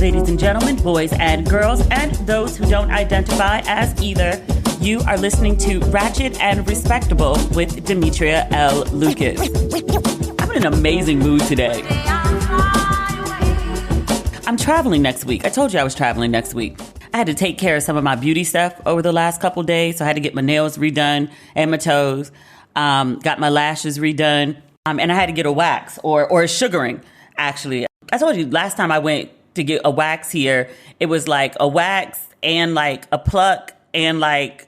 Ladies and gentlemen, boys and girls, and those who don't identify as either, you are listening to Ratchet and Respectable with Demetria L. Lucas. I'm in an amazing mood today. I'm traveling next week. I told you I was traveling next week. I had to take care of some of my beauty stuff over the last couple days, so I had to get my nails redone and my toes, got my lashes redone, and I had to get a wax or a sugaring, actually. I told you last time I went to get a wax here, it was like a wax and like a pluck and like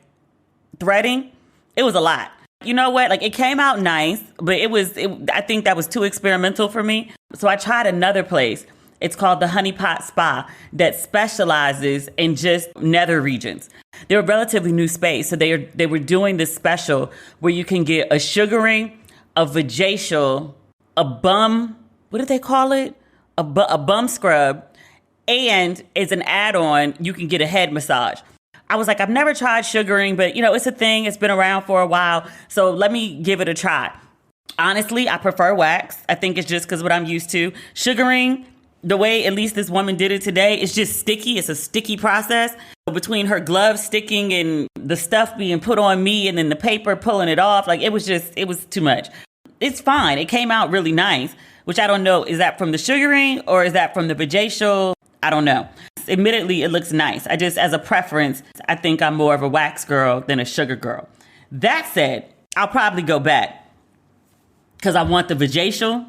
threading. It was a lot. You know what? Like, it came out nice, but I think that was too experimental for me. So I tried another place. It's called the Honeypot Spa that specializes in just nether regions. They're a relatively new space. So they were doing this special where you can get a sugaring, a vajacial, a bum, what did they call it? A bum scrub. And as an add-on, you can get a head massage. I was like, I've never tried sugaring, but it's a thing. It's been around for a while. So let me give it a try. Honestly, I prefer wax. I think it's just because what I'm used to. Sugaring, the way at least this woman did it today, it's just sticky. It's a sticky process. Between her gloves sticking and the stuff being put on me and then the paper pulling it off, like it was too much. It's fine. It came out really nice, which I don't know. Is that from the sugaring or is that from the vajacial? I don't know. Admittedly, it looks nice. I just, as a preference, I think I'm more of a wax girl than a sugar girl. That said, I'll probably go back because I want the vajacial.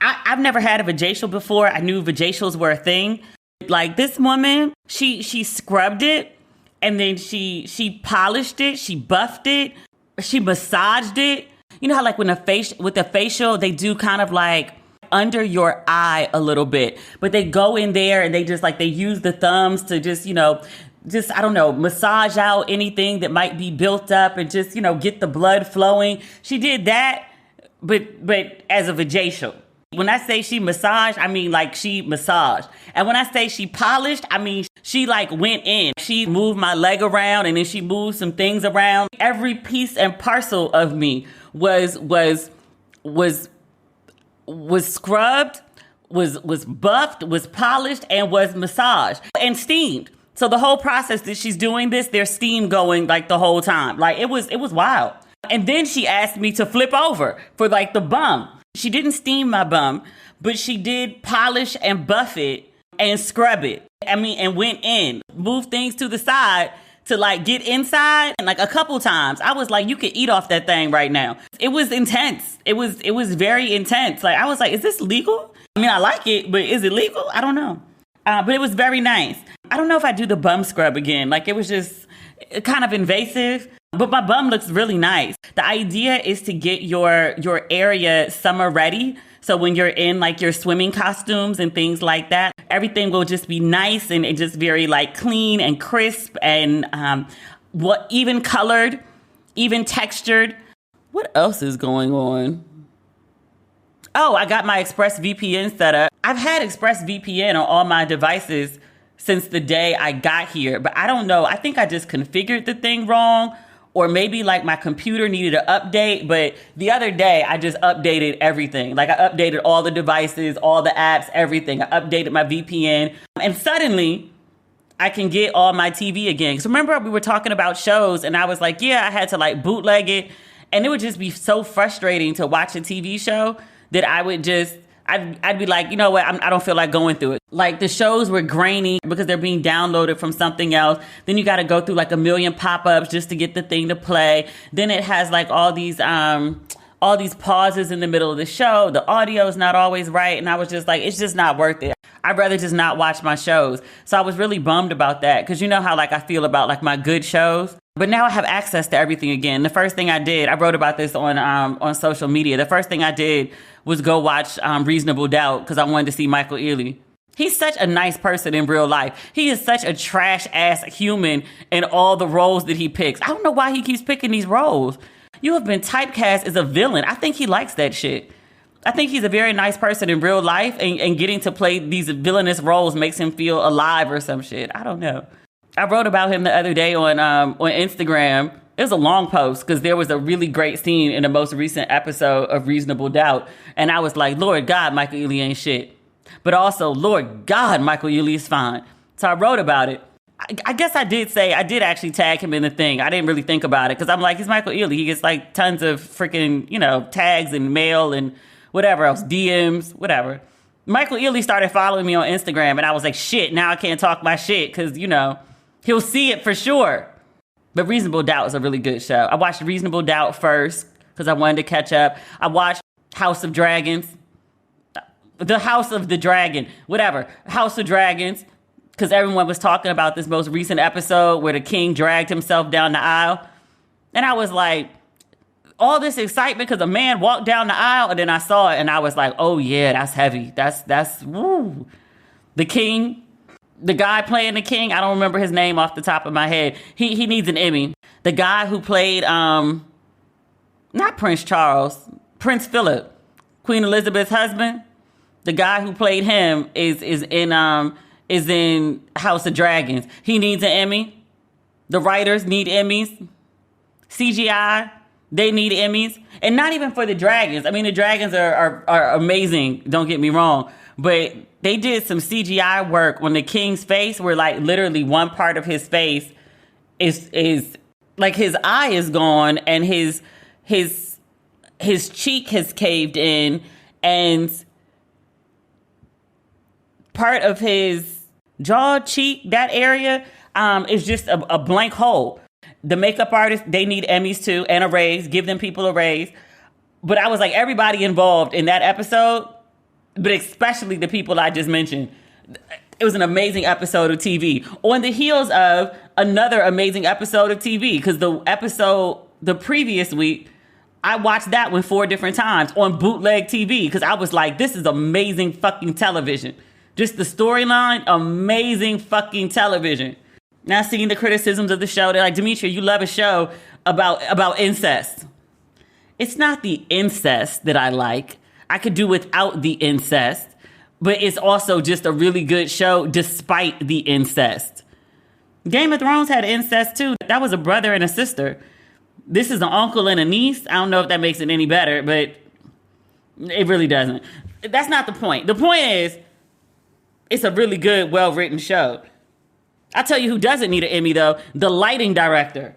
I've never had a vajacial before. I knew vajacials were a thing. Like this woman, she scrubbed it and then she polished it, she buffed it, she massaged it. You know how like with the facial, they do kind of like under your eye a little bit, but they go in there and they just like, they use the thumbs to just, I don't know, massage out anything that might be built up and just, get the blood flowing. She did that, but as a vajacial. When I say she massaged, I mean like she massaged. And when I say she polished, I mean she like went in. She moved my leg around and then she moved some things around. Every piece and parcel of me was scrubbed, was buffed, was polished, and was massaged and steamed. So the whole process that she's doing this, there's steam going like the whole time. Like it was wild. And then she asked me to flip over for like the bum. She didn't steam my bum, but she did polish and buff it and scrub it. And went in, moved things to the side to like get inside. And like a couple times I was like, you could eat off that thing right now. It was intense. It was very intense. Like I was like, is this legal? I mean, I like it, but is it legal? I don't know. But it was very nice. I don't know if I do the bum scrub again. Like it was just kind of invasive, but my bum looks really nice. The idea is to get your area summer ready. So when you're in like your swimming costumes and things like that, everything will just be nice and just very like clean and crisp and even colored, even textured. What else is going on? Oh, I got my ExpressVPN set up. I've had ExpressVPN on all my devices since the day I got here, but I don't know. I think I just configured the thing wrong, or maybe like my computer needed an update. But the other day I just updated everything. Like I updated all the devices, all the apps, everything. I updated my VPN and suddenly I can get all my TV again. So remember we were talking about shows and I was like, yeah, I had to like bootleg it. And it would just be so frustrating to watch a TV show that I'd be like, you know what? I don't feel like going through it. Like the shows were grainy because they're being downloaded from something else. Then you got to go through like a million pop-ups just to get the thing to play. Then it has like all these pauses in the middle of the show. The audio is not always right. And I was just like, it's just not worth it. I'd rather just not watch my shows. So I was really bummed about that because you know how like I feel about like my good shows. But now I have access to everything again. The first thing I did, I wrote about this on social media. The first thing I did was go watch Reasonable Doubt because I wanted to see Michael Ealy. He's such a nice person in real life. He is such a trash ass human in all the roles that he picks. I don't know why he keeps picking these roles. You have been typecast as a villain. I think he likes that shit. I think he's a very nice person in real life and getting to play these villainous roles makes him feel alive or some shit. I don't know. I wrote about him the other day on Instagram. It was a long post because there was a really great scene in the most recent episode of Reasonable Doubt. And I was like, Lord God, Michael Ealy ain't shit. but also, Lord God, Michael Ealy is fine. So I wrote about it. I guess I did actually tag him in the thing. I didn't really think about it because I'm like, he's Michael Ealy. He gets like tons of freaking, tags and mail and whatever else, DMs, whatever. Michael Ealy started following me on Instagram and I was like, shit, now I can't talk my shit because, he'll see it for sure. But Reasonable Doubt is a really good show. I watched Reasonable Doubt first because I wanted to catch up. I watched House of Dragons. The House of the Dragon, whatever. House of Dragons. Because everyone was talking about this most recent episode where the king dragged himself down the aisle. And I was like, all this excitement because a man walked down the aisle. And then I saw it and I was like, oh yeah, that's heavy. That's woo. The king, the guy playing the king, I don't remember his name off the top of my head. He needs an Emmy. The guy who played, not Prince Charles, Prince Philip, Queen Elizabeth's husband. The guy who played him is in House of Dragons. He needs an Emmy. The writers need Emmys. CGI, they need Emmys. And not even for the dragons. I mean, the dragons are amazing, don't get me wrong. But they did some CGI work on the king's face where like literally one part of his face is like his eye is gone and his cheek has caved in and part of his jaw, cheek, that area is just a blank hole. The makeup artists, they need Emmys too and a raise. Give them people a raise. But I was like, everybody involved in that episode, but especially the people I just mentioned. It was an amazing episode of TV. On the heels of another amazing episode of TV, because the previous week, I watched that one 4 different times on bootleg TV because I was like, this is amazing fucking television. Just the storyline, amazing fucking television. Now seeing the criticisms of the show, they're like, Demetria, you love a show about incest. It's not the incest that I like. I could do without the incest, but it's also just a really good show despite the incest. Game of Thrones had incest too. That was a brother and a sister. This is an uncle and a niece. I don't know if that makes it any better, but it really doesn't. That's not the point. The point is, it's a really good, well-written show. I'll tell you who doesn't need an Emmy, though. The lighting director.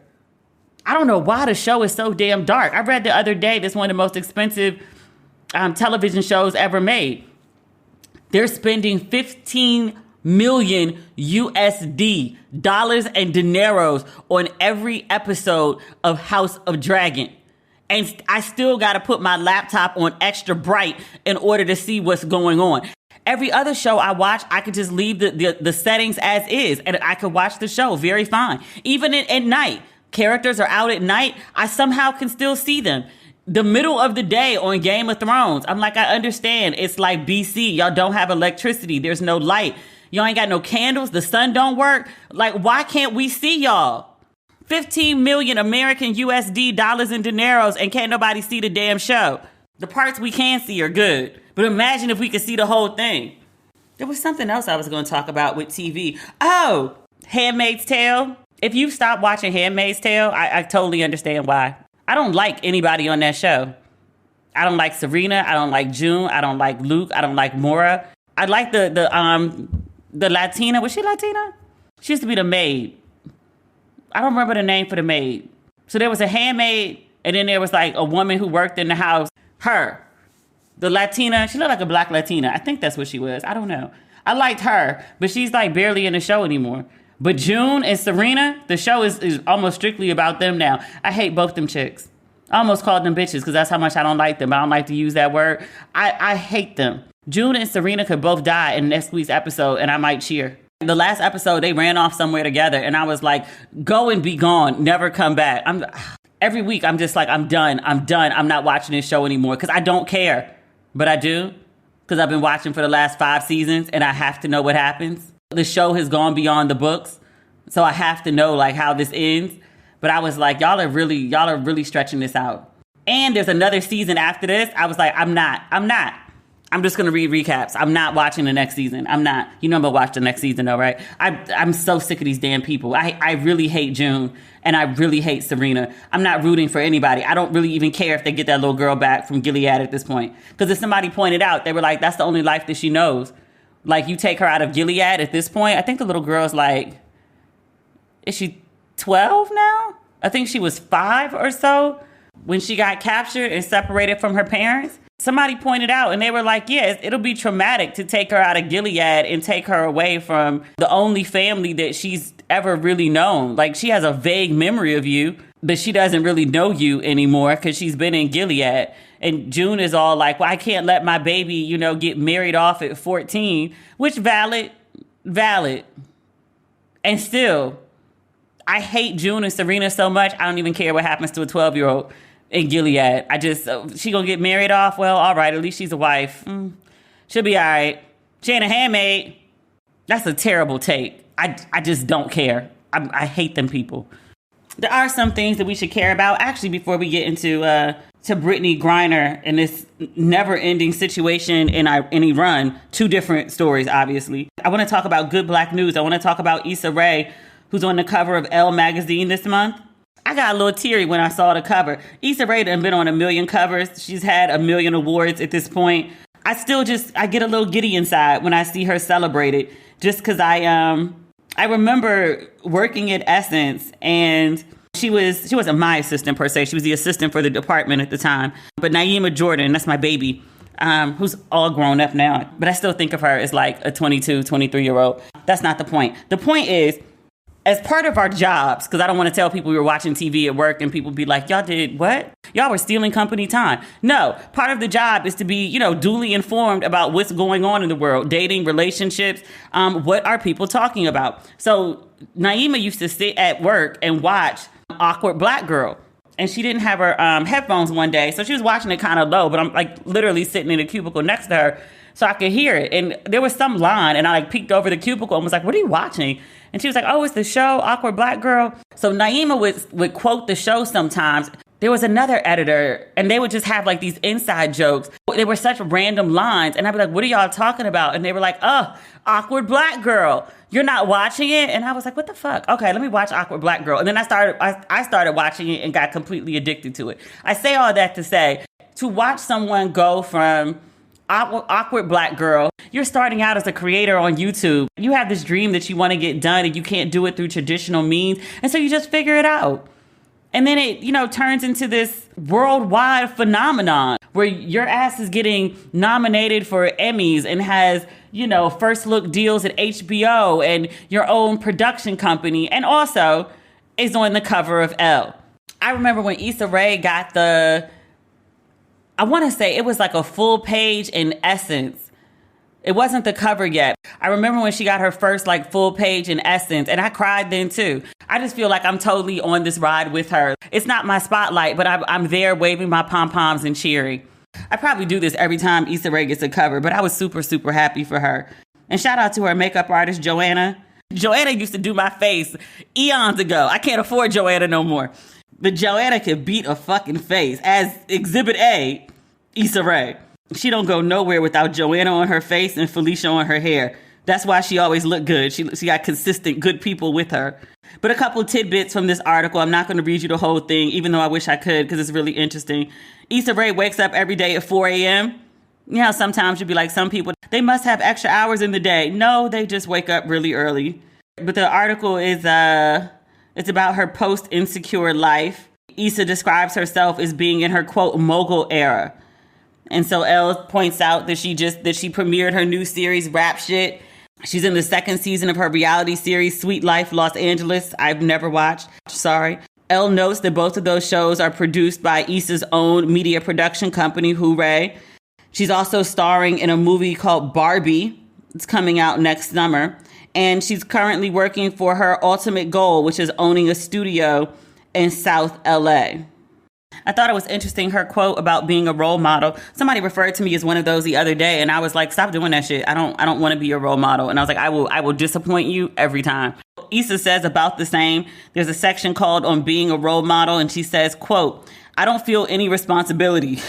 I don't know why the show is so damn dark. I read the other day this is one of the most expensive television shows ever made. They're spending 15 million USD, dollars and dineros, on every episode of House of Dragon. And I still got to put my laptop on extra bright in order to see what's going on. Every other show I watch, I could just leave the settings as is, and I could watch the show very fine. Even at night, characters are out at night, I somehow can still see them. The middle of the day on Game of Thrones, I'm like, I understand. It's like BC. Y'all don't have electricity. There's no light. Y'all ain't got no candles. The sun don't work. Like, why can't we see y'all? 15 million American USD dollars and dineros, and can't nobody see the damn show. The parts we can see are good. But imagine if we could see the whole thing. There was something else I was going to talk about with TV. Oh, Handmaid's Tale. If you've stopped watching Handmaid's Tale, I totally understand why. I don't like anybody on that show. I don't like Serena. I don't like June. I don't like Luke. I don't like Maura. I like the Latina. Was she Latina? She used to be the maid. I don't remember the name for the maid. So there was a handmaid, and then there was like a woman who worked in the house. Her. The Latina, she looked like a black Latina. I think that's what she was. I don't know. I liked her, but she's like barely in the show anymore. But June and Serena, the show is almost strictly about them now. I hate both them chicks. I almost called them bitches because that's how much I don't like them. I don't like to use that word. I hate them. June and Serena could both die in next week's episode, and I might cheer. The last episode, they ran off somewhere together, and I was like, go and be gone. Never come back. Every week, I'm just like, I'm done. I'm not watching this show anymore because I don't care. But I do, because I've been watching for the last 5 seasons, and I have to know what happens. The show has gone beyond the books, so I have to know like how this ends. But I was like, y'all are really stretching this out. And there's another season after this. I was like, I'm not. I'm just going to read recaps. I'm not watching the next season. I'm not. You know I'm going to watch the next season though, right? I'm so sick of these damn people. I really hate June, and I really hate Serena. I'm not rooting for anybody. I don't really even care if they get that little girl back from Gilead at this point. Because if somebody pointed out, they were like, that's the only life that she knows. Like, you take her out of Gilead at this point. I think the little girl's like, is she 12 now? I think she was 5 or so when she got captured and separated from her parents. Somebody pointed out, and they were like, yeah, it'll be traumatic to take her out of Gilead and take her away from the only family that she's ever really known. Like, she has a vague memory of you, but she doesn't really know you anymore because she's been in Gilead. And June is all like, well, I can't let my baby, you know, get married off at 14, which valid. And still, I hate June and Serena so much, I don't even care what happens to a 12-year-old in Gilead. She gonna get married off? Well, all right, at least she's a wife. She'll be all right. She ain't a handmaid. That's a terrible take. I just don't care. I hate them people. There are some things that we should care about. Actually, before we get into to Brittney Griner and this never-ending situation in Iran, 2 different stories, obviously. I want to talk about good Black news. I want to talk about Issa Rae, who's on the cover of Elle magazine this month. I got a little teary when I saw the cover. Issa Rae done been on 1 million covers. She's had 1 million awards at this point. I get a little giddy inside when I see her celebrated, just because I remember working at Essence, and she wasn't my assistant per se. She was the assistant for the department at the time. But Naima Jordan, that's my baby, who's all grown up now. But I still think of her as like a 22, 23-year-old. That's not the point. The point is, as part of our jobs, because I don't want to tell people we were watching TV at work and people be like, y'all did what? Y'all were stealing company time. No, part of the job is to be, you know, duly informed about what's going on in the world, dating, relationships, what are people talking about? So Naima used to sit at work and watch Awkward Black Girl. And she didn't have her headphones one day, so she was watching it kind of low, but I'm like literally sitting in a cubicle next to her so I could hear it. And there was some line, and I like peeked over the cubicle and was like, what are you watching? And she was like, oh, it's the show Awkward Black Girl. So Naima would quote the show sometimes. There was another editor, and they would just have like these inside jokes. They were such random lines. And I'd be like, what are y'all talking about? And they were like, oh, Awkward Black Girl. You're not watching it? And I was like, what the fuck? Okay, let me watch Awkward Black Girl. And then I started watching it and got completely addicted to it. I say all that to say, to watch someone go from Awkward Black Girl, you're starting out as a creator on YouTube. You have this dream that you want to get done and you can't do it through traditional means. And so you just figure it out. And then it, you know, turns into this worldwide phenomenon where your ass is getting nominated for Emmys and has, you know, first look deals at HBO and your own production company, and also is on the cover of Elle. I remember when Issa Rae got I want to say it was like a full page in Essence. It wasn't the cover yet. I remember when she got her first like full page in Essence, and I cried then too. I just feel like I'm totally on this ride with her. It's not my spotlight, but I'm there waving my pom-poms and cheering. I probably do this every time Issa Rae gets a cover, but I was super, super happy for her. And shout out to her makeup artist, Joanna. Joanna used to do my face eons ago. I can't afford Joanna no more. But Joanna could beat a fucking face. As Exhibit A, Issa Rae. She don't go nowhere without Joanna on her face and Felicia on her hair. That's why she always looked good. She got consistent good people with her. But a couple tidbits from this article. I'm not going to read you the whole thing, even though I wish I could, because it's really interesting. Issa Rae wakes up every day at 4 a.m. You know how sometimes you'd be like, some people, they must have extra hours in the day. No, they just wake up really early. But the article is it's about her post-insecure life. Issa describes herself as being in her, quote, mogul era. And so Elle points out that she premiered her new series, Rap Shit. She's in the 2nd season of her reality series, Sweet Life Los Angeles. I've never watched. Sorry. Elle notes that both of those shows are produced by Issa's own media production company, Hooray. She's also starring in a movie called Barbie. It's coming out next summer. And she's currently working for her ultimate goal, which is owning a studio in South LA. I thought it was interesting, her quote about being a role model. Somebody referred to me as one of those the other day, and I was like, stop doing that shit. I don't want to be a role model. And I was like, I will disappoint you every time. Issa says about the same. There's a section called on being a role model, and she says, quote, I don't feel any responsibility.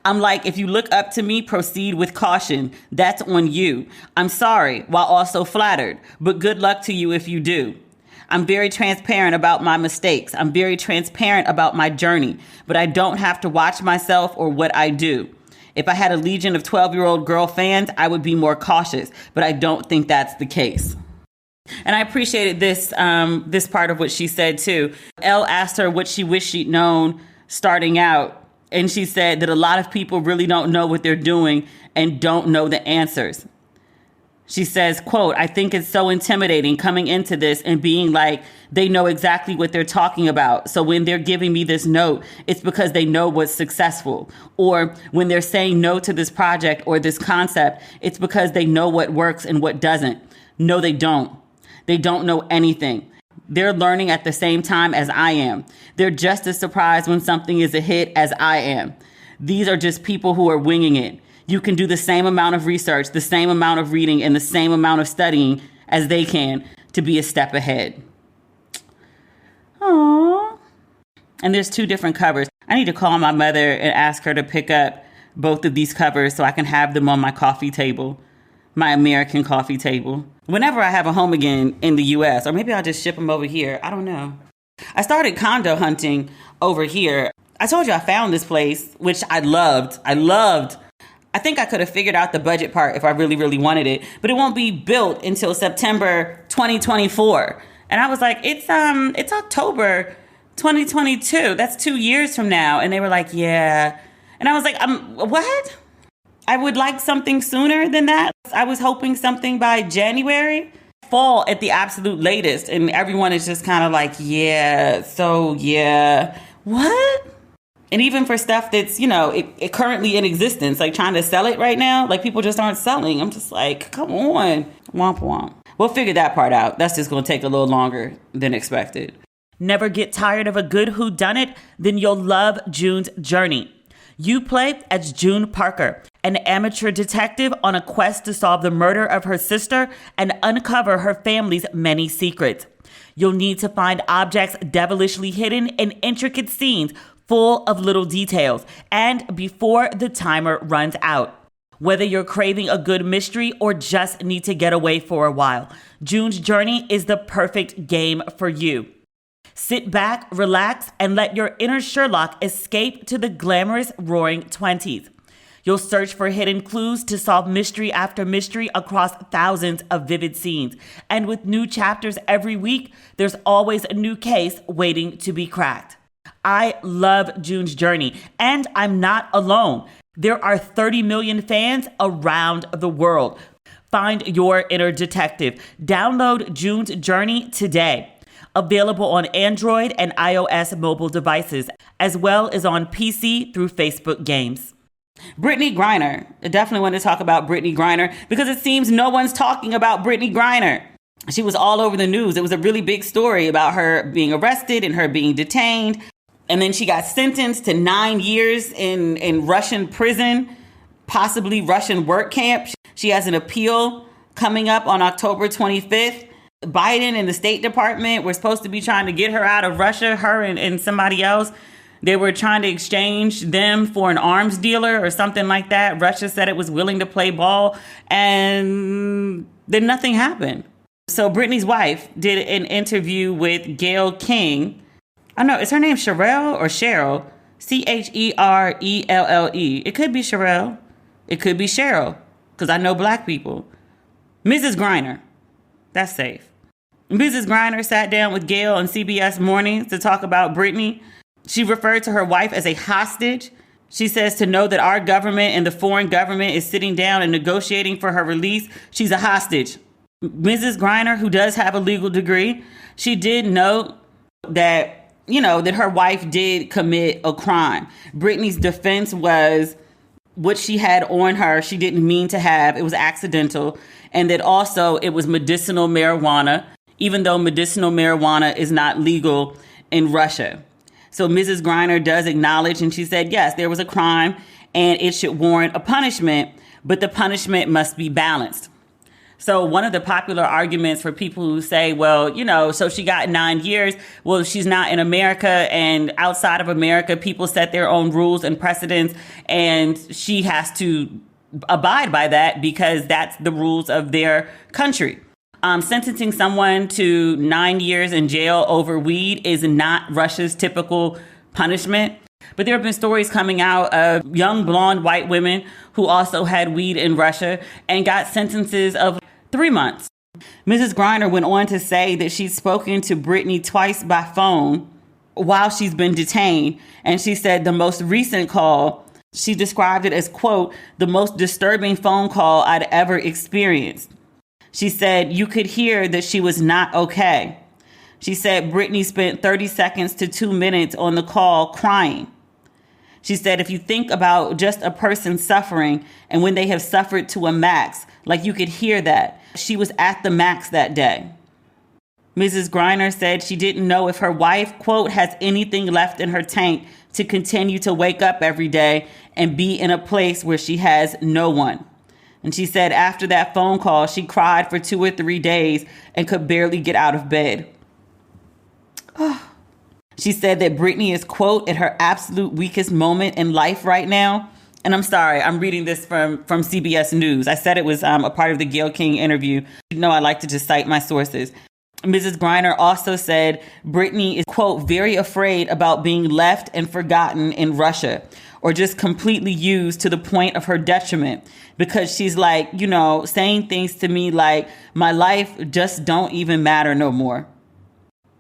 I'm like, if you look up to me, proceed with caution. That's on you. I'm sorry, while also flattered, but good luck to you if you do. I'm very transparent about my mistakes. I'm very transparent about my journey, but I don't have to watch myself or what I do. If I had a legion of 12-year-old girl fans, I would be more cautious, but I don't think that's the case. And I appreciated this part of what she said too. Elle asked her what she wished she'd known starting out. And she said that a lot of people really don't know what they're doing and don't know the answers. She says, quote, I think it's so intimidating coming into this and being like, they know exactly what they're talking about. So when they're giving me this note, it's because they know what's successful. Or when they're saying no to this project or this concept, it's because they know what works and what doesn't. No, they don't. They don't know anything. They're learning at the same time as I am. They're just as surprised when something is a hit as I am. These are just people who are winging it. You can do the same amount of research, the same amount of reading, and the same amount of studying as they can to be a step ahead. Aww. And there's 2 different covers. I need to call my mother and ask her to pick up both of these covers so I can have them on my coffee table, my American coffee table. Whenever I have a home again in the U.S., or maybe I'll just ship them over here. I don't know. I started condo hunting over here. I told you I found this place, which I loved. I think I could have figured out the budget part if I really, really wanted it, but it won't be built until September 2024. And I was like, it's October 2022. That's 2 years from now. And they were like, yeah. And I was like, what? I would like something sooner than that. I was hoping something by January, fall at the absolute latest. And everyone is just kind of like, yeah, what? And even for stuff that's, it currently in existence, like trying to sell it right now, like people just aren't selling. I'm just like, come on. Womp womp. We'll figure that part out. That's just going to take a little longer than expected. Never get tired of a good whodunit? Then you'll love June's Journey. You play as June Parker, an amateur detective on a quest to solve the murder of her sister and uncover her family's many secrets. You'll need to find objects devilishly hidden in intricate scenes full of little details, and before the timer runs out. Whether you're craving a good mystery or just need to get away for a while, June's Journey is the perfect game for you. Sit back, relax, and let your inner Sherlock escape to the glamorous roaring 20s. You'll search for hidden clues to solve mystery after mystery across thousands of vivid scenes. And with new chapters every week, there's always a new case waiting to be cracked. I love June's Journey, and I'm not alone. There are 30 million fans around the world. Find your inner detective. Download June's Journey today. Available on Android and iOS mobile devices, as well as on PC through Facebook Games. Brittney Griner. I definitely want to talk about Brittney Griner because it seems no one's talking about Brittney Griner. She was all over the news. It was a really big story about her being arrested and her being detained. And then she got sentenced to 9 years in Russian prison, possibly Russian work camp. She has an appeal coming up on October 25th. Biden and the State Department were supposed to be trying to get her out of Russia, her and somebody else. They were trying to exchange them for an arms dealer or something like that. Russia said it was willing to play ball, and then nothing happened. So Brittney's wife did an interview with Gayle King. I know, is her name Sherelle or Cheryl? Cherelle. It could be Sherelle. It could be Cheryl, because I know black people. Mrs. Griner. That's safe. Mrs. Griner sat down with Gayle on CBS Mornings to talk about Brittney. She referred to her wife as a hostage. She says to know that our government and the foreign government is sitting down and negotiating for her release, she's a hostage. Mrs. Griner, who does have a legal degree, she did note that, that her wife did commit a crime. Brittney's defense was what she had on her, she didn't mean to have. It was accidental. And that also it was medicinal marijuana, even though medicinal marijuana is not legal in Russia. So Mrs. Griner does acknowledge, and she said, yes, there was a crime and it should warrant a punishment, but the punishment must be balanced. So one of the popular arguments for people who say, well, so she got 9 years. Well, she's not in America, and outside of America, people set their own rules and precedents, and she has to abide by that because that's the rules of their country. Sentencing someone to 9 years in jail over weed is not Russia's typical punishment. But there have been stories coming out of young blonde white women who also had weed in Russia and got sentences of 3 months. Mrs. Griner went on to say that she's spoken to Brittney twice by phone while she's been detained. And she said the most recent call, she described it as, quote, the most disturbing phone call I'd ever experienced. She said you could hear that she was not okay. She said Brittney spent 30 seconds to 2 minutes on the call crying. She said, if you think about just a person suffering and when they have suffered to a max, like you could hear that. She was at the max that day. Mrs. Griner said she didn't know if her wife, quote, has anything left in her tank to continue to wake up every day and be in a place where she has no one. And she said after that phone call, she cried for 2 or 3 days and could barely get out of bed. She said that Brittney is, quote, at her absolute weakest moment in life right now. And I'm sorry, I'm reading this from CBS News. I said it was a part of the Gayle King interview. You know, I like to just cite my sources. Mrs. Griner also said Brittney is, quote, very afraid about being left and forgotten in Russia or just completely used to the point of her detriment because she's like, you know, saying things to me like my life just don't even matter no more.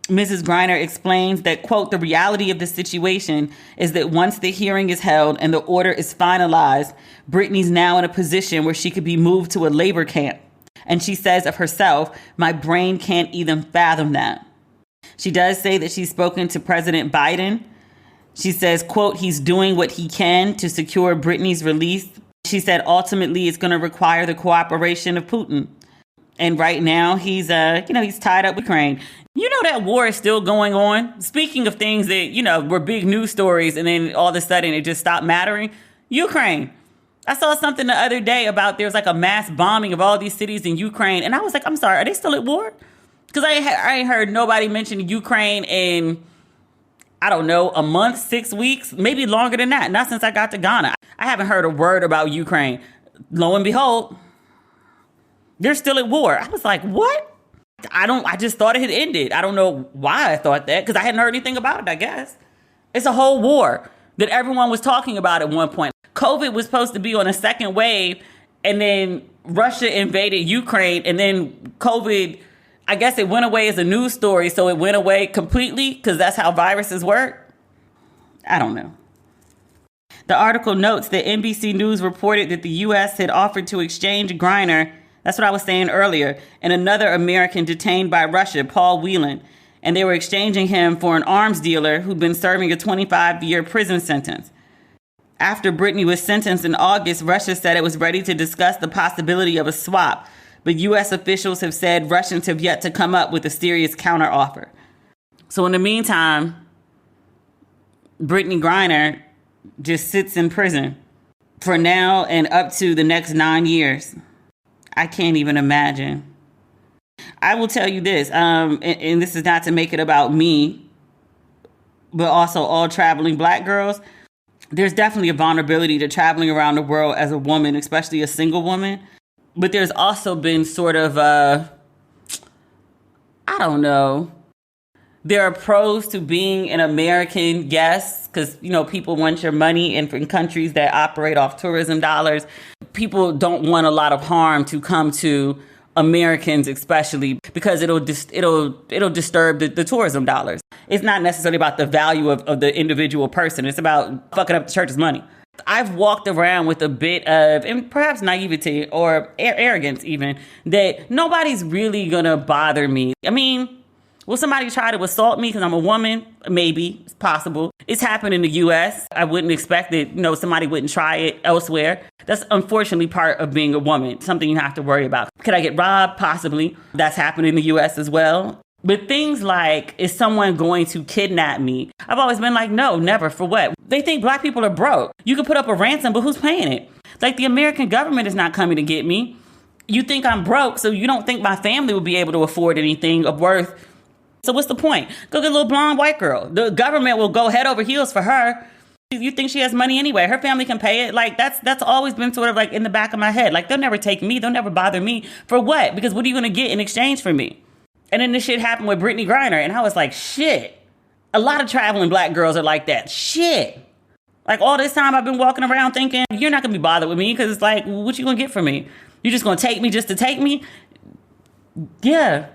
Mrs. Griner explains that, quote, the reality of the situation is that once the hearing is held and the order is finalized, Brittney's now in a position where she could be moved to a labor camp. And she says of herself, my brain can't even fathom that. She does say that she's spoken to President Biden. She says, quote, he's doing what he can to secure Brittney's release. She said, ultimately, it's going to require the cooperation of Putin. And right now, he's tied up with Ukraine. You know that war is still going on. Speaking of things that, you know, were big news stories and then all of a sudden it just stopped mattering. Ukraine. I saw something the other day about there was like a mass bombing of all these cities in Ukraine. And I was like, I'm sorry, are they still at war? Because I ain't heard nobody mention Ukraine in, I don't know, a month, 6 weeks, maybe longer than that. Not since I got to Ghana. I haven't heard a word about Ukraine. Lo and behold, they're still at war. I was like, what? I just thought it had ended. I don't know why I thought that because I hadn't heard anything about it, I guess. It's a whole war that everyone was talking about at one point. COVID was supposed to be on a second wave and then Russia invaded Ukraine and then COVID, I guess it went away as a news story. So it went away completely because that's how viruses work. I don't know. The article notes that NBC News reported that the U.S. had offered to exchange Griner, that's what I was saying earlier, and another American detained by Russia, Paul Whelan, and they were exchanging him for an arms dealer who'd been serving a 25-year prison sentence. After Brittney was sentenced in August, Russia said it was ready to discuss the possibility of a swap, but U.S. officials have said Russians have yet to come up with a serious counteroffer. So in the meantime, Brittney Griner just sits in prison for now and up to the next 9 years. I can't even imagine. I will tell you this, and this is not to make it about me, but also all traveling Black girls. There's definitely a vulnerability to traveling around the world as a woman, especially a single woman. But there's also been sort of, I don't know. There are pros to being an American guest because, you know, people want your money and in countries that operate off tourism dollars. People don't want a lot of harm to come to Americans, especially because it'll disturb the tourism dollars. It's not necessarily about the value of the individual person. It's about fucking up the church's money. I've walked around with a bit of, and perhaps naivety or arrogance even, that nobody's really gonna bother me. I mean, will somebody try to assault me because I'm a woman? Maybe. It's possible. It's happened in the U.S. I wouldn't expect that, you know, somebody wouldn't try it elsewhere. That's unfortunately part of being a woman, something you have to worry about. Could I get robbed? Possibly. That's happened in the U.S. as well. But things like, is someone going to kidnap me? I've always been like, no, never. For what? They think Black people are broke. You can put up a ransom, but who's paying it? Like, the American government is not coming to get me. You think I'm broke, so you don't think my family will be able to afford anything of worth. So what's the point? Go get a little blonde white girl. The government will go head over heels for her. You think she has money anyway. Her family can pay it. Like, that's always been sort of like in the back of my head. Like, they'll never take me. They'll never bother me. For what? Because what are you going to get in exchange for me? And then this shit happened with Brittney Griner. And I was like, shit. A lot of traveling Black girls are like that. Shit. Like all this time I've been walking around thinking, you're not going to be bothered with me because it's like, what you going to get from me? You just going to take me just to take me? Yeah.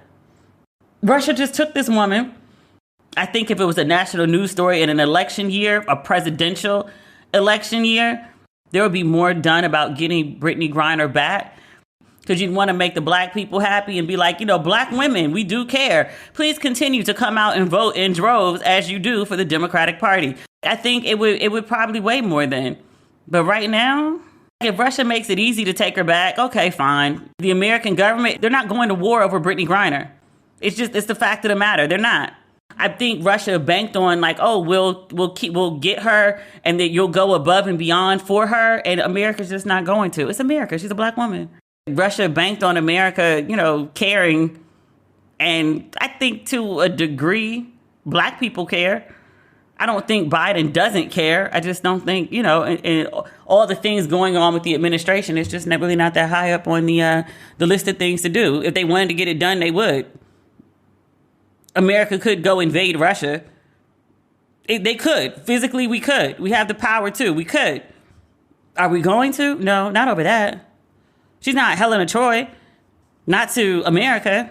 Russia just took this woman. I think if it was a national news story in an election year, a presidential election year, there would be more done about getting Brittney Griner back. Because you'd want to make the black people happy and be like, black women, we do care. Please continue to come out and vote in droves as you do for the Democratic Party. I think it would probably weigh more then. But right now, if Russia makes it easy to take her back, okay, fine. The American government, they're not going to war over Brittney Griner. It's the fact of the matter. They're not. I think Russia banked on like, oh, we'll get her and then you'll go above and beyond for her. And America's just not going to. It's America. She's a black woman. Russia banked on America, caring. And I think to a degree, black people care. I don't think Biden doesn't care. I just don't think, and all the things going on with the administration, it's just really not that high up on the list of things to do. If they wanted to get it done, they would. America could go invade Russia. They could. Physically, we could. We have the power to. We could. Are we going to? No, not over that. She's not Helena Troy. Not to America.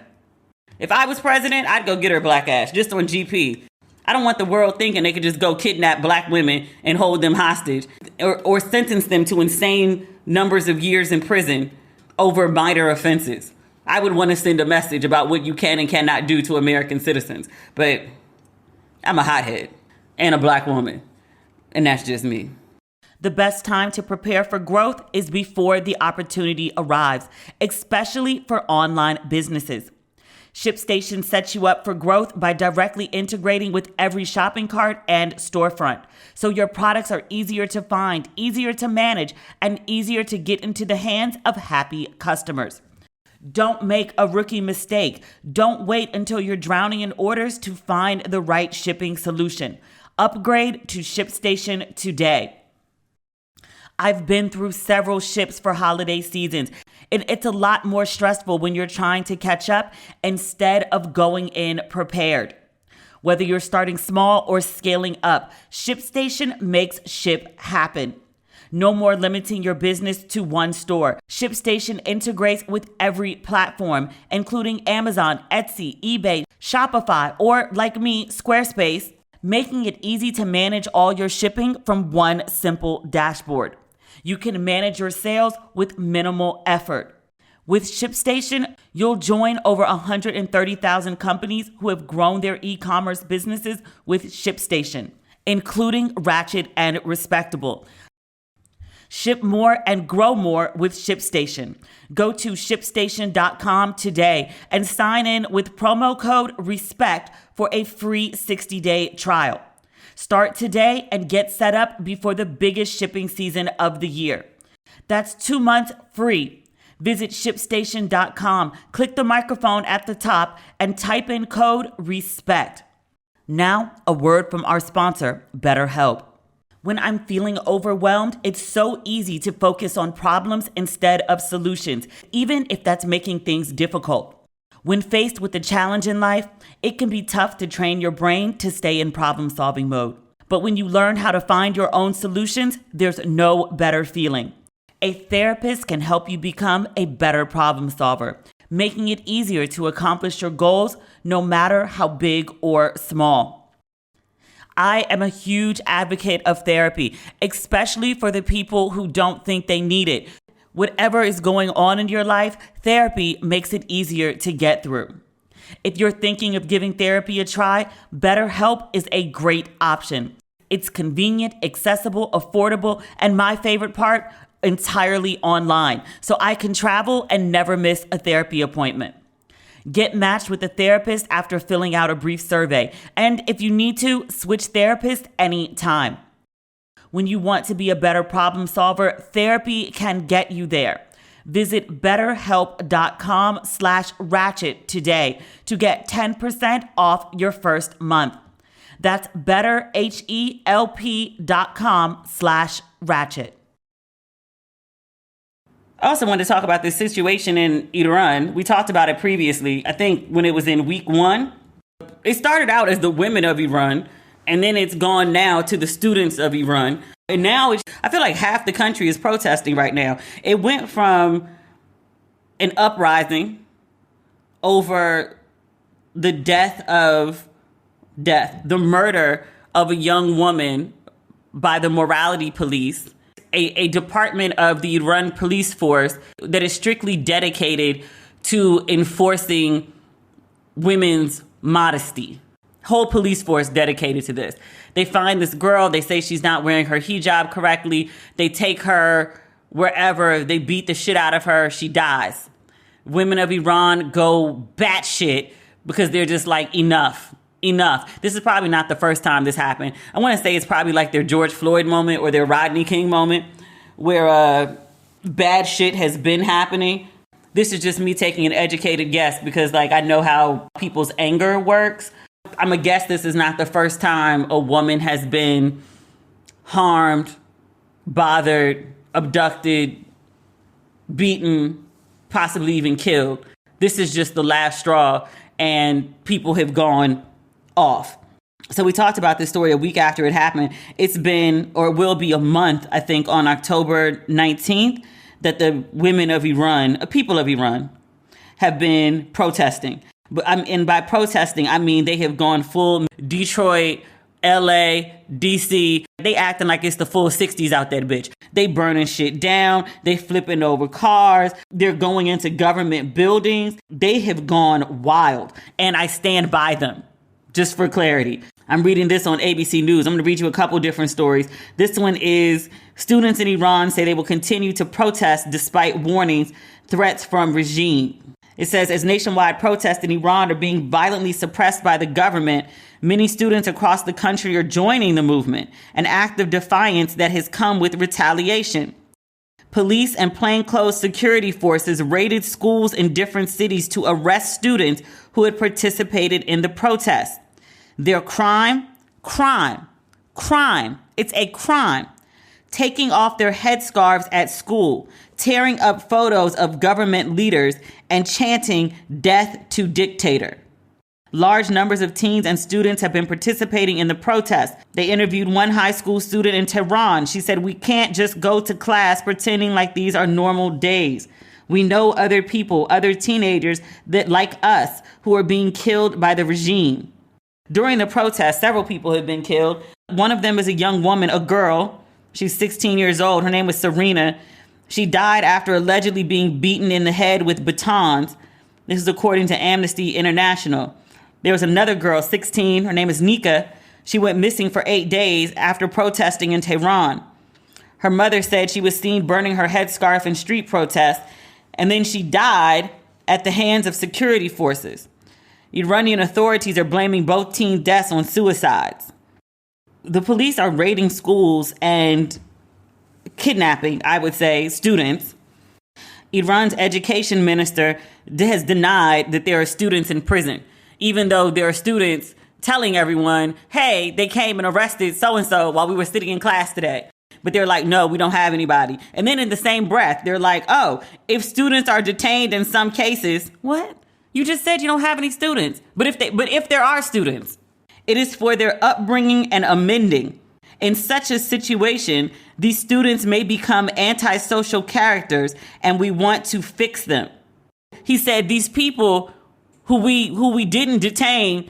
If I was president, I'd go get her black ass just on GP. I don't want the world thinking they could just go kidnap black women and hold them hostage or sentence them to insane numbers of years in prison over minor offenses. I would want to send a message about what you can and cannot do to American citizens. But I'm a hothead and a black woman. And that's just me. The best time to prepare for growth is before the opportunity arrives, especially for online businesses. ShipStation sets you up for growth by directly integrating with every shopping cart and storefront. So your products are easier to find, easier to manage, and easier to get into the hands of happy customers. Don't make a rookie mistake. Don't wait until you're drowning in orders to find the right shipping solution. Upgrade to ShipStation today. I've been through several ships for holiday seasons, and it's a lot more stressful when you're trying to catch up instead of going in prepared. Whether you're starting small or scaling up, ShipStation makes ship happen. No more limiting your business to one store. ShipStation integrates with every platform, including Amazon, Etsy, eBay, Shopify, or like me, Squarespace, making it easy to manage all your shipping from one simple dashboard. You can manage your sales with minimal effort. With ShipStation, you'll join over 130,000 companies who have grown their e-commerce businesses with ShipStation, including Ratchet and Respectable. Ship more and grow more with ShipStation. Go to ShipStation.com today and sign in with promo code RESPECT for a free 60-day trial. Start today and get set up before the biggest shipping season of the year. That's 2 months free. Visit ShipStation.com, click the microphone at the top, and type in code RESPECT. Now, a word from our sponsor, BetterHelp. When I'm feeling overwhelmed, it's so easy to focus on problems instead of solutions, even if that's making things difficult. When faced with a challenge in life, it can be tough to train your brain to stay in problem-solving mode. But when you learn how to find your own solutions, there's no better feeling. A therapist can help you become a better problem solver, making it easier to accomplish your goals, no matter how big or small. I am a huge advocate of therapy, especially for the people who don't think they need it. Whatever is going on in your life, therapy makes it easier to get through. If you're thinking of giving therapy a try, BetterHelp is a great option. It's convenient, accessible, affordable, and my favorite part, entirely online, so I can travel and never miss a therapy appointment. Get matched with a therapist after filling out a brief survey. And if you need to, switch therapists anytime. When you want to be a better problem solver, therapy can get you there. Visit betterhelp.com/ratchet today to get 10% off your first month. That's betterhelp.com/ratchet. I also wanted to talk about this situation in Iran. We talked about it previously. I think when it was in week 1, it started out as the women of Iran, and then it's gone now to the students of Iran. And now I feel like half the country is protesting right now. It went from an uprising over the the murder of a young woman by the morality police, a department of the Iran police force that is strictly dedicated to enforcing women's modesty. Whole police force dedicated to this. They find this girl, they say she's not wearing her hijab correctly. They take her wherever, they beat the shit out of her, she dies. Women of Iran go batshit because they're just like, enough. This is probably not the first time this happened. I want to say it's probably like their George Floyd moment or their Rodney King moment where bad shit has been happening. This is just me taking an educated guess because like I know how people's anger works. I'm going to guess this is not the first time a woman has been harmed, bothered, abducted, beaten, possibly even killed. This is just the last straw, and people have gone off. So we talked about this story a week after it happened. It's been, or it will be, a month, I think, on October 19th, that the women of Iran, people of Iran, have been protesting. And by protesting, I mean they have gone full Detroit, LA, DC. They acting like it's the full 60s out that bitch. They burning shit down. They flipping over cars. They're going into government buildings. They have gone wild. And I stand by them, just for clarity. I'm reading this on ABC News. I'm going to read you a couple different stories. This one is students in Iran say they will continue to protest despite warnings, threats from regime. It says, as nationwide protests in Iran are being violently suppressed by the government, many students across the country are joining the movement, an act of defiance that has come with retaliation. Police and plainclothes security forces raided schools in different cities to arrest students who had participated in the protest. Their crime. It's a crime. Taking off their headscarves at school, tearing up photos of government leaders, and chanting "Death to Dictator." Large numbers of teens and students have been participating in the protest. They interviewed one high school student in Tehran. She said, "We can't just go to class pretending like these are normal days. We know other people, other teenagers that like us, who are being killed by the regime." During the protest, several people have been killed. One of them is a young woman, a girl. She's 16 years old. Her name was Serena. She died after allegedly being beaten in the head with batons. This is according to Amnesty International. There was another girl, 16. Her name is Nika. She went missing for 8 days after protesting in Tehran. Her mother said she was seen burning her headscarf in street protests, and then she died at the hands of security forces. Iranian authorities are blaming both teen deaths on suicides. The police are raiding schools and kidnapping, I would say, students. Iran's education minister has denied that there are students in prison, even though there are students telling everyone, hey, they came and arrested so-and-so while we were sitting in class today. But they're like, no, we don't have anybody. And then in the same breath, they're like, oh, if students are detained in some cases, what? You just said you don't have any students. But if there are students, it is for their upbringing and amending. In such a situation, these students may become antisocial characters, and we want to fix them. He said these people who we didn't detain,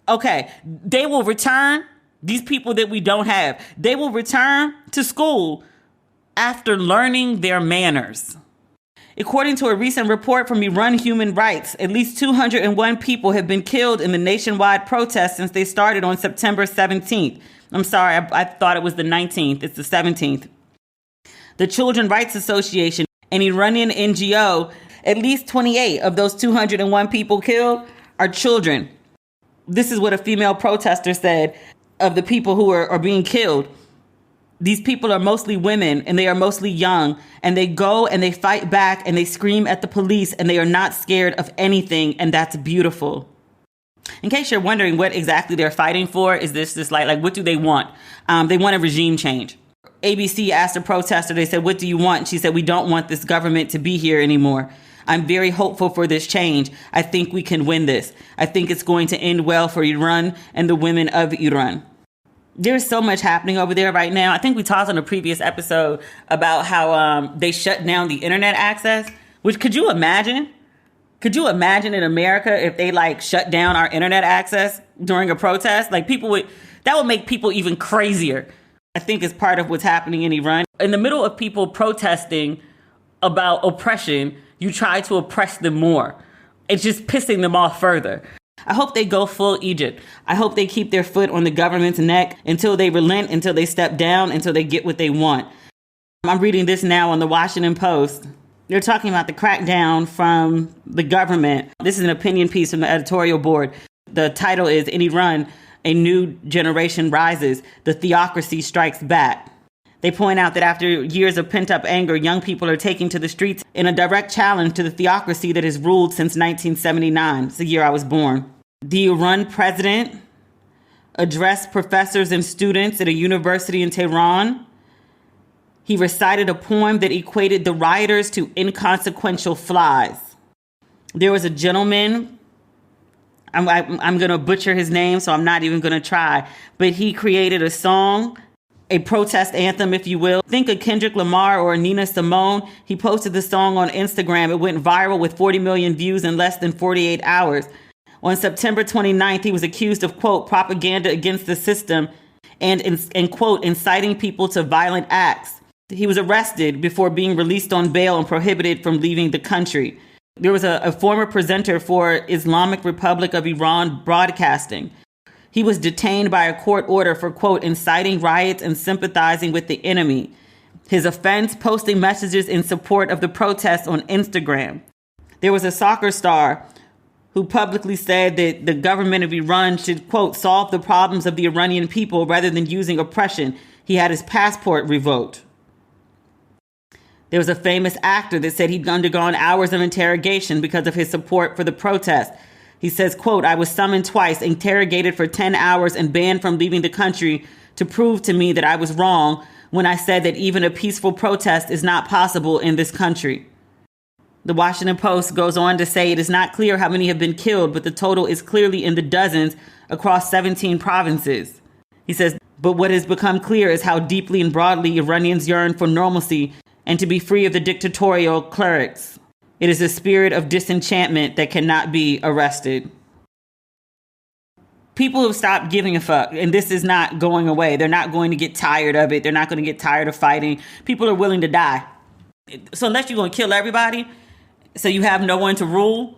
okay, they will return. These people that we don't have, they will return to school after learning their manners. According to a recent report from Iran Human Rights, at least 201 people have been killed in the nationwide protests since they started on September 17th. I'm sorry, I thought it was the 19th. It's the 17th. The Children's Rights Association, an Iranian NGO, at least 28 of those 201 people killed are children. This is what a female protester said of the people who are being killed. These people are mostly women, and they are mostly young, and they go and they fight back and they scream at the police, and they are not scared of anything, and that's beautiful. In case you're wondering what exactly they're fighting for, is this just like what do they want? They want a regime change. ABC asked a protester, they said, what do you want? And she said, we don't want this government to be here anymore. I'm very hopeful for this change. I think we can win this. I think it's going to end well for Iran and the women of Iran. There's so much happening over there right now. I think we talked on a previous episode about how they shut down the internet access, which could you imagine? Could you imagine in America if they like shut down our internet access during a protest? Like that would make people even crazier. I think it's part of what's happening in Iran. In the middle of people protesting about oppression, you try to oppress them more. It's just pissing them off further. I hope they go full Egypt. I hope they keep their foot on the government's neck until they relent, until they step down, until they get what they want. I'm reading this now on the Washington Post. They're talking about the crackdown from the government. This is an opinion piece from the editorial board. The title is, "In Iran, a new generation rises. The theocracy strikes back." They point out that after years of pent-up anger, young people are taking to the streets in a direct challenge to the theocracy that has ruled since 1979. It's the year I was born. The Iran president addressed professors and students at a university in Tehran. He recited a poem that equated the rioters to inconsequential flies. There was a gentleman, I'm going to butcher his name, so I'm not even going to try, but he created a song, a protest anthem, if you will. Think of Kendrick Lamar or Nina Simone. He posted the song on Instagram. It went viral with 40 million views in less than 48 hours. On September 29th, he was accused of, quote, propaganda against the system and quote, inciting people to violent acts. He was arrested before being released on bail and prohibited from leaving the country. There was a former presenter for Islamic Republic of Iran Broadcasting. He was detained by a court order for, quote, inciting riots and sympathizing with the enemy. His offense, posting messages in support of the protests on Instagram. There was a soccer star who publicly said that the government of Iran should, quote, solve the problems of the Iranian people rather than using oppression. He had his passport revoked. There was a famous actor that said he'd undergone hours of interrogation because of his support for the protest. He says, quote, "I was summoned twice, interrogated for 10 hours, and banned from leaving the country to prove to me that I was wrong when I said that even a peaceful protest is not possible in this country." The Washington Post goes on to say it is not clear how many have been killed, but the total is clearly in the dozens across 17 provinces. He says, but what has become clear is how deeply and broadly Iranians yearn for normalcy and to be free of the dictatorial clerics. It is a spirit of disenchantment that cannot be arrested. People have stopped giving a fuck, and this is not going away. They're not going to get tired of it. They're not going to get tired of fighting. People are willing to die. So unless you're going to kill everybody, so you have no one to rule,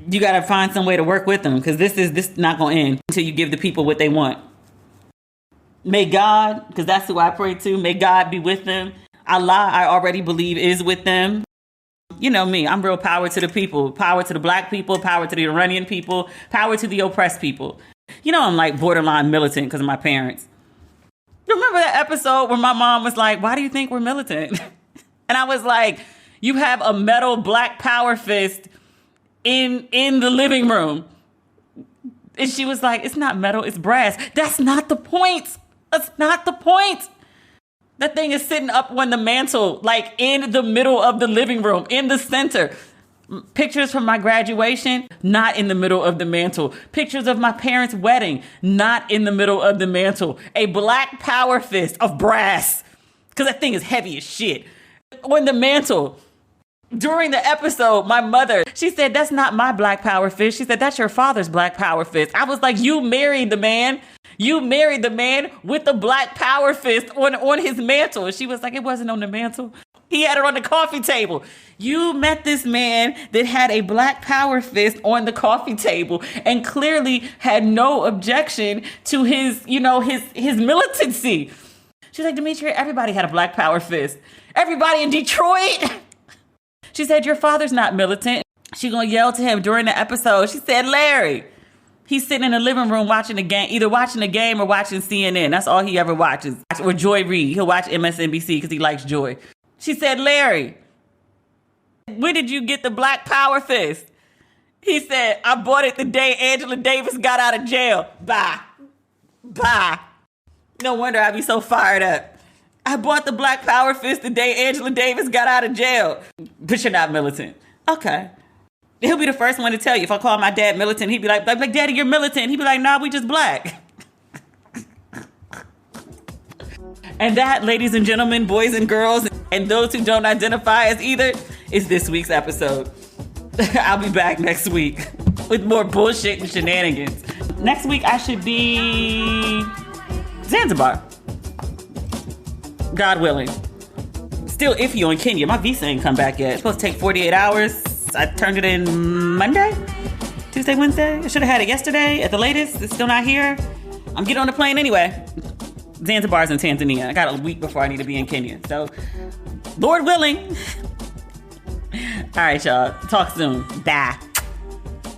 you got to find some way to work with them, because this is not going to end until you give the people what they want. May God, because that's who I pray to, may God be with them. Allah, I already believe, is with them. You know me, I'm real power to the people. Power to the black people, power to the Iranian people, power to the oppressed people. You know I'm like borderline militant because of my parents. Remember that episode where my mom was like, why do you think we're militant? And I was like, you have a metal black power fist in the living room. And she was like, it's not metal, it's brass. That's not the point. That's not the point. That thing is sitting up on the mantle, like in the middle of the living room, in the center. Pictures from my graduation, not in the middle of the mantle. Pictures of my parents' wedding, not in the middle of the mantle. A black power fist of brass, because that thing is heavy as shit, on the mantle. During the episode, my mother, she said, that's not my black power fist. She said, that's your father's black power fist. I was like, you married the man. You married the man with the black power fist on his mantle. And she was like, it wasn't on the mantle. He had it on the coffee table. You met this man that had a black power fist on the coffee table and clearly had no objection to his militancy. She's like, Demetria, everybody had a black power fist. Everybody in Detroit. She said, your father's not militant. She gonna yell to him during the episode. She said, Larry, he's sitting in the living room watching the game, either watching the game or watching CNN. That's all he ever watches. Or Joy Reid. He'll watch MSNBC because he likes Joy. She said, Larry, when did you get the black power fist? He said, I bought it the day Angela Davis got out of jail. Bye. No wonder I be so fired up. I bought the black power fist the day Angela Davis got out of jail. But you're not militant. Okay. He'll be the first one to tell you. If I call my dad militant, he'd be like, Daddy, you're militant. He'd be like, nah, we just black. And that, ladies and gentlemen, boys and girls, and those who don't identify as either, is this week's episode. I'll be back next week with more bullshit and shenanigans. Next week, I should be Zanzibar. God willing. Still iffy on Kenya. My visa ain't come back yet. It's supposed to take 48 hours. I turned it in Monday? Tuesday, Wednesday? I should have had it yesterday at the latest. It's still not here. I'm getting on the plane anyway. Zanzibar's in Tanzania. I got a week before I need to be in Kenya. So, Lord willing. All right, y'all. Talk soon. Bye.